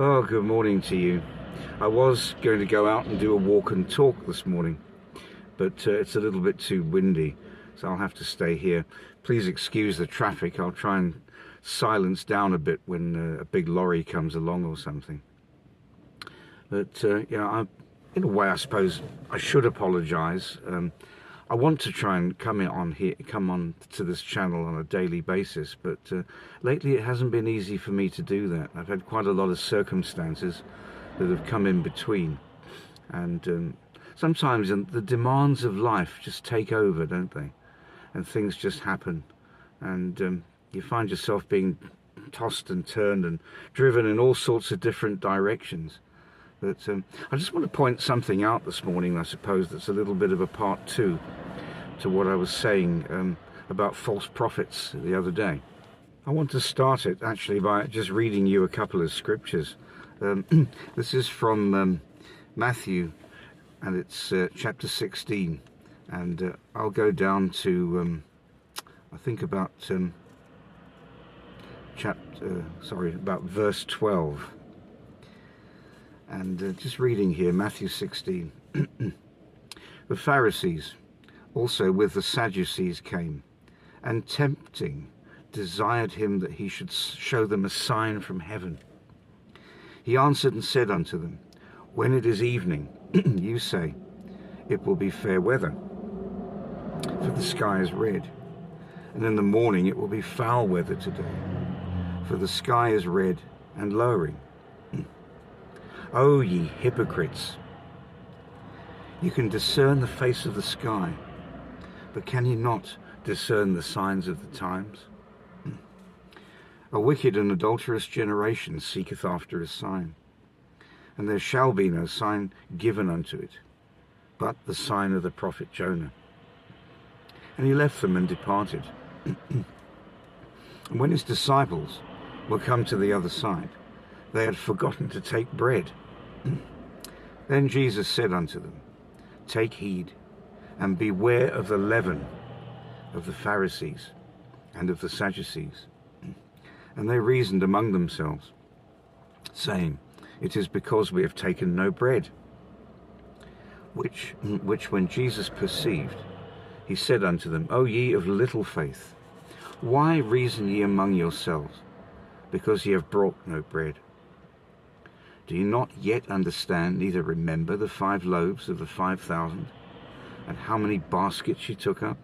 Oh, good morning to you. I was going to go out and do a walk and talk this morning, but it's a little bit too windy, so I'll have to stay here. Please excuse the traffic. I'll try and silence down a bit when a big lorry comes along or something. But, in a way, I suppose I should apologise. I want to try and come on to this channel on a daily basis, but lately it hasn't been easy for me to do that. I've had quite a lot of circumstances that have come in between, and sometimes the demands of life just take over, don't they? And things just happen, and you find yourself being tossed and turned and driven in all sorts of different directions. But I just want to point something out this morning, I suppose, that's a little bit of a part two to what I was saying about false prophets the other day. I want to start it actually by just reading you a couple of scriptures. This is from Mathew, and it's chapter 16, and I'll go down to I think about about verse 12. And just reading here, Matthew 16. The Pharisees also with the Sadducees came, and tempting desired him that he should show them a sign from heaven. He answered and said unto them, when it is evening, you say, it will be fair weather, for the sky is red. And in the morning it will be foul weather today, for the sky is red and lowering. O ye hypocrites, you can discern the face of the sky, but can ye not discern the signs of the times? A wicked and adulterous generation seeketh after a sign, and there shall be no sign given unto it, but the sign of the prophet Jonah. And he left them and departed. And when his disciples were come to the other side, they had forgotten to take bread. Then Jesus said unto them, take heed, and beware of the leaven of the Pharisees and of the Sadducees. And they reasoned among themselves, saying, it is because we have taken no bread. Which when Jesus perceived, he said unto them, O ye of little faith, why reason ye among yourselves, because ye have brought no bread? Do you not yet understand, neither remember the 5 loaves of the 5,000, and how many baskets ye took up?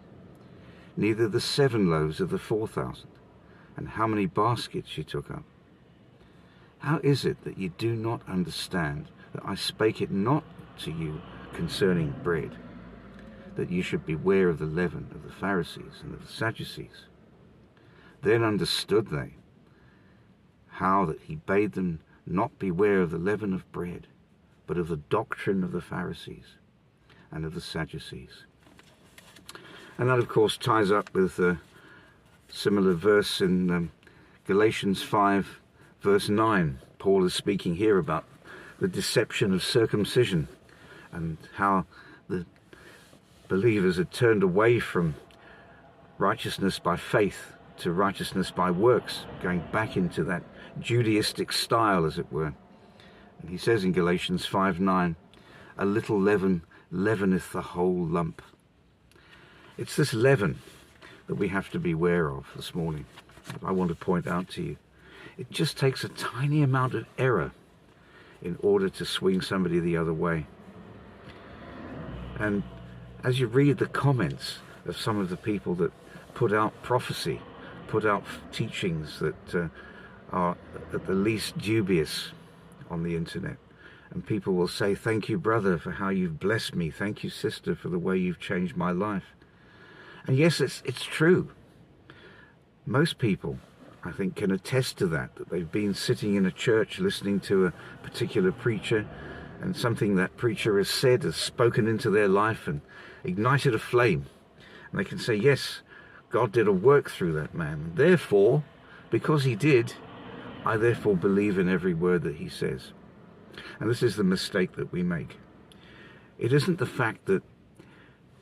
Neither the 7 loaves of the 4,000, and how many baskets ye took up? How is it that ye do not understand that I spake it not to you concerning bread, that ye should beware of the leaven of the Pharisees and of the Sadducees? Then understood they how that he bade them not beware of the leaven of bread, but of the doctrine of the Pharisees and of the Sadducees. And that, of course, ties up with a similar verse in Galatians 5, verse 9. Paul is speaking here about the deception of circumcision and how the believers had turned away from righteousness by faith to righteousness by works, going back into that Judaistic style, as it were. And he says in Galatians 5:9, a little leaven leaveneth the whole lump. It's this leaven that we have to beware of this morning, that I want to point out to you. It just takes a tiny amount of error in order to swing somebody the other way. And as you read the comments of some of the people that put out prophecy, put out teachings that are at the least dubious on the internet, and people will say, thank you, brother, for how you've blessed me. Thank you, sister, for the way you've changed my life. And yes, it's true. Most people, I think, can attest to that they've been sitting in a church listening to a particular preacher, and something that preacher has said has spoken into their life and ignited a flame. And they can say, yes, God did a work through that man. Therefore, because he did, I therefore believe in every word that he says. And this is the mistake that we make. It isn't the fact that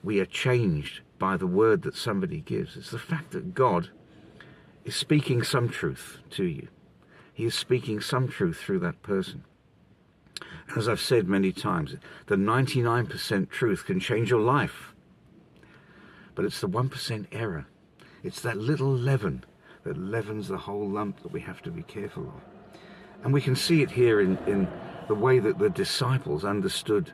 we are changed by the word that somebody gives. It's the fact that God is speaking some truth to you. He is speaking some truth through that person. As I've said many times, the 99% truth can change your life. But it's the 1% error. It's that little leaven that leavens the whole lump that we have to be careful of. And we can see it here in the way that the disciples understood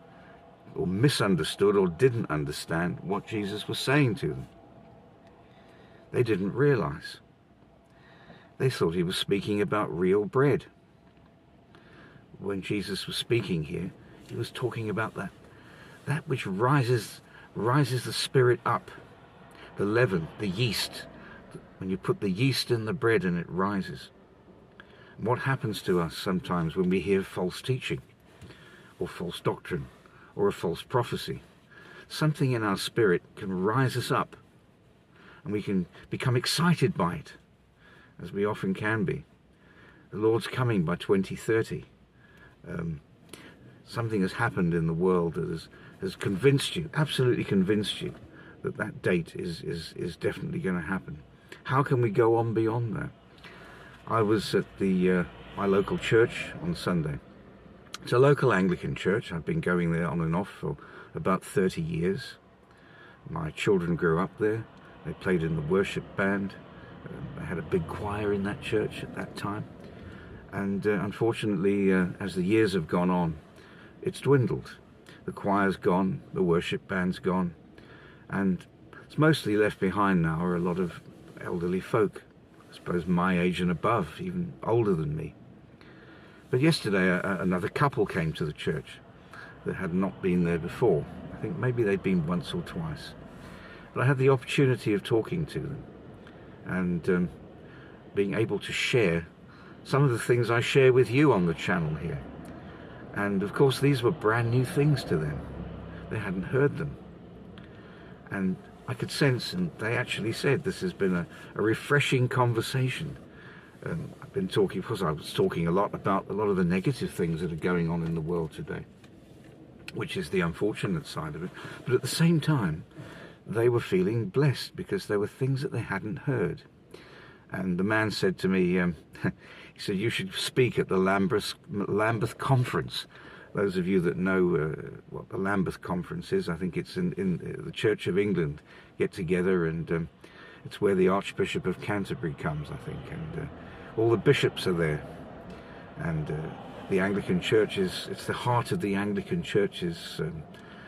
or misunderstood or didn't understand what Jesus was saying to them. They didn't realize. They thought he was speaking about real bread. When Jesus was speaking here, he was talking about that which rises the spirit up, the leaven, the yeast. When you put the yeast in the bread and it rises. What happens to us sometimes when we hear false teaching or false doctrine or a false prophecy? Something in our spirit can rise us up and we can become excited by it, as we often can be. The Lord's coming by 2030. Something has happened in the world that has convinced you, absolutely convinced you, that date is definitely going to happen. How can we go on beyond that? I was at my local church on Sunday. It's a local Anglican church. I've been going there on and off for about 30 years. My children grew up there. They played in the worship band. I had a big choir in that church at that time. And unfortunately, as the years have gone on, it's dwindled. The choir's gone, the worship band's gone, and it's mostly left behind now are a lot of elderly folk, I suppose my age and above, even older than me. But yesterday another couple came to the church that had not been there before. I think maybe they'd been once or twice. But I had the opportunity of talking to them and being able to share some of the things I share with you on the channel here. And of course these were brand new things to them. They hadn't heard them. And I could sense, and they actually said, this has been a refreshing conversation. I've been talking, because I was talking a lot about a lot of the negative things that are going on in the world today, which is the unfortunate side of it. But at the same time, they were feeling blessed because there were things that they hadn't heard. And the man said to me, he said, you should speak at the Lambeth Conference. Those of you that know what the Lambeth Conference is, I think it's in the Church of England, get together, and it's where the Archbishop of Canterbury comes, I think, and all the bishops are there. And the Anglican Church it's the heart of the Anglican Church's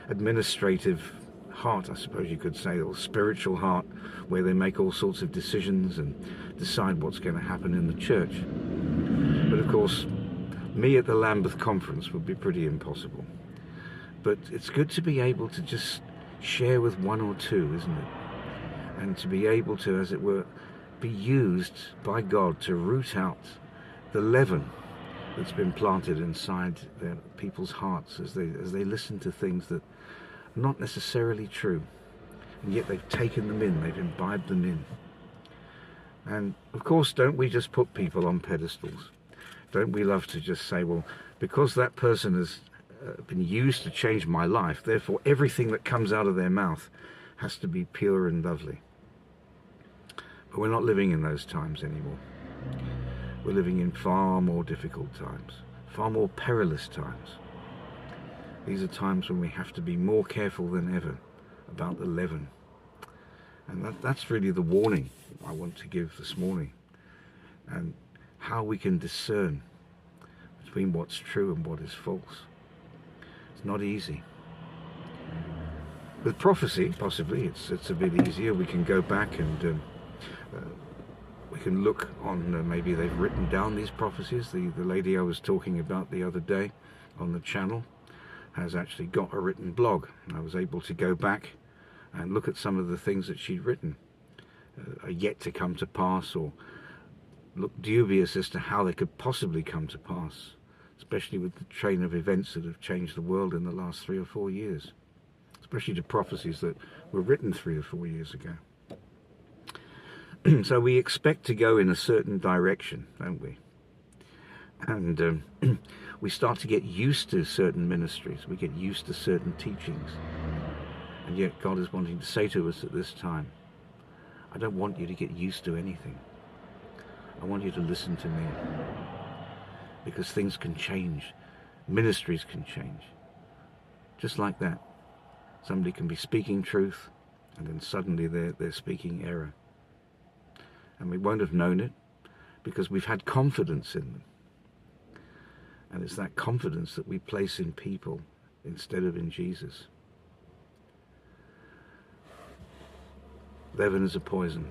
administrative heart, I suppose you could say, or spiritual heart, where they make all sorts of decisions and decide what's going to happen in the church. But of course, me at the Lambeth Conference would be pretty impossible. But it's good to be able to just share with one or two, isn't it? And to be able to, as it were, be used by God to root out the leaven that's been planted inside their people's hearts as they listen to things that are not necessarily true. And yet they've taken them in, they've imbibed them in. And of course, don't we just put people on pedestals? Don't we love to just say, well, because that person has been used to change my life, therefore everything that comes out of their mouth has to be pure and lovely. But we're not living in those times anymore. We're living in far more difficult times, far more perilous times. These are times when we have to be more careful than ever about the leaven. And that's really the warning I want to give this morning. And how we can discern between what's true and what is false. It's not easy. With prophecy, possibly, it's a bit easier. We can go back and we can look on, maybe they've written down these prophecies. The lady I was talking about the other day on the channel has actually got a written blog. I was able to go back and look at some of the things that she'd written, are yet to come to pass, or look dubious as to how they could possibly come to pass, especially with the train of events that have changed the world in the last 3 or 4 years, especially the prophecies that were written 3 or 4 years ago. So we expect to go in a certain direction, don't we? And we start to get used to certain ministries, we get used to certain teachings, and yet God is wanting to say to us at this time, I don't want you to get used to anything. I want you to listen to me. because things can change. Ministries can change. Just like that. Somebody can be speaking truth, and then suddenly they're speaking error. And we won't have known it because we've had confidence in them. And it's that confidence that we place in people instead of in Jesus. Leaven is a poison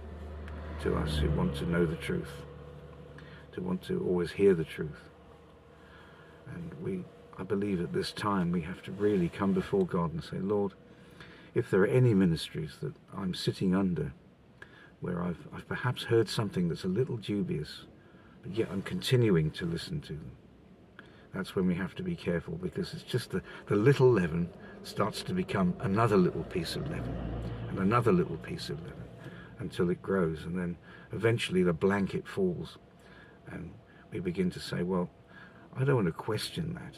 to us who want to know the truth, to want to always hear the truth. And I believe at this time we have to really come before God and say, Lord, if there are any ministries that I'm sitting under where I've perhaps heard something that's a little dubious, but yet I'm continuing to listen to them, that's when we have to be careful, because it's just the little leaven starts to become another little piece of leaven and another little piece of leaven until it grows, and then eventually the blanket falls and we begin to say, well, I don't want to question that,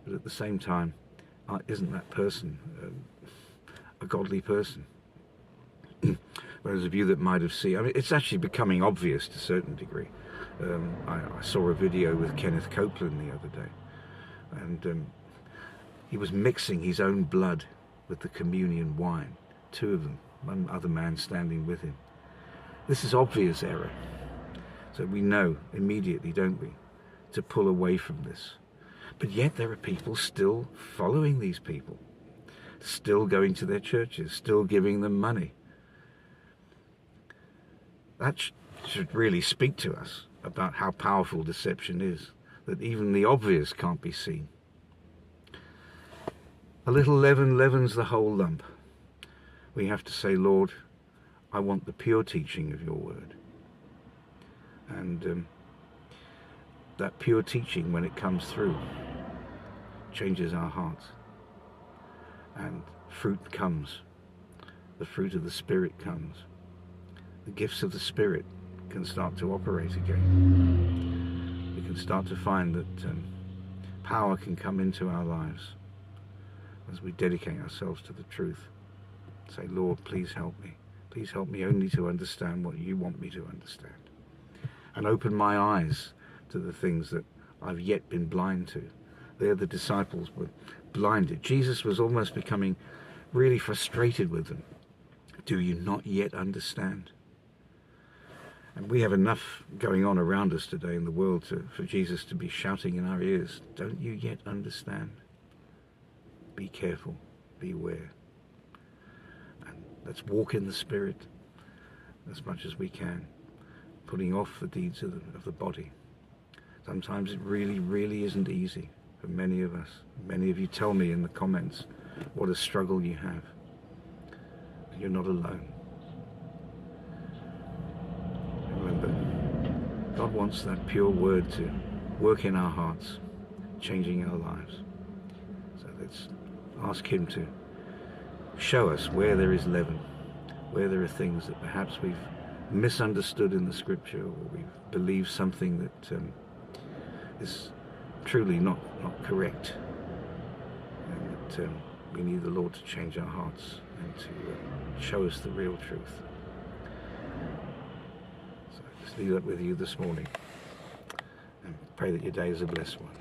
but at the same time, isn't that person a godly person? Those of you that might have seen, I mean, it's actually becoming obvious to a certain degree. I saw a video with Kenneth Copeland the other day, and he was mixing his own blood with the communion wine, two of them, one other man standing with him. This is obvious error. So we know immediately, don't we, to pull away from this. But yet there are people still following these people, still going to their churches, still giving them money. That should really speak to us about how powerful deception is, that even the obvious can't be seen. A little leaven leavens the whole lump. We have to say, Lord, I want the pure teaching of your word. And that pure teaching, when it comes through, changes our hearts. And fruit comes. The fruit of the Spirit comes. The gifts of the Spirit can start to operate again. We can start to find that power can come into our lives as we dedicate ourselves to the truth. Say, Lord, please help me. Please help me only to understand what you want me to understand. And open my eyes to the things that I've yet been blind to. There the disciples were blinded. Jesus was almost becoming really frustrated with them. Do you not yet understand? And we have enough going on around us today in the world for Jesus to be shouting in our ears, don't you yet understand? Be careful, beware. And let's walk in the Spirit as much as we can, putting off the deeds of the body. Sometimes it really, really isn't easy for many of us. Many of you tell me in the comments what a struggle you have. You're not alone. Remember, God wants that pure word to work in our hearts, changing our lives. So let's ask him to show us where there is leaven, where there are things that perhaps we've misunderstood in the scripture, or we've believed something that is truly not correct, and that we need the Lord to change our hearts and to show us the real truth. So just leave that with you this morning and pray that your day is a blessed one.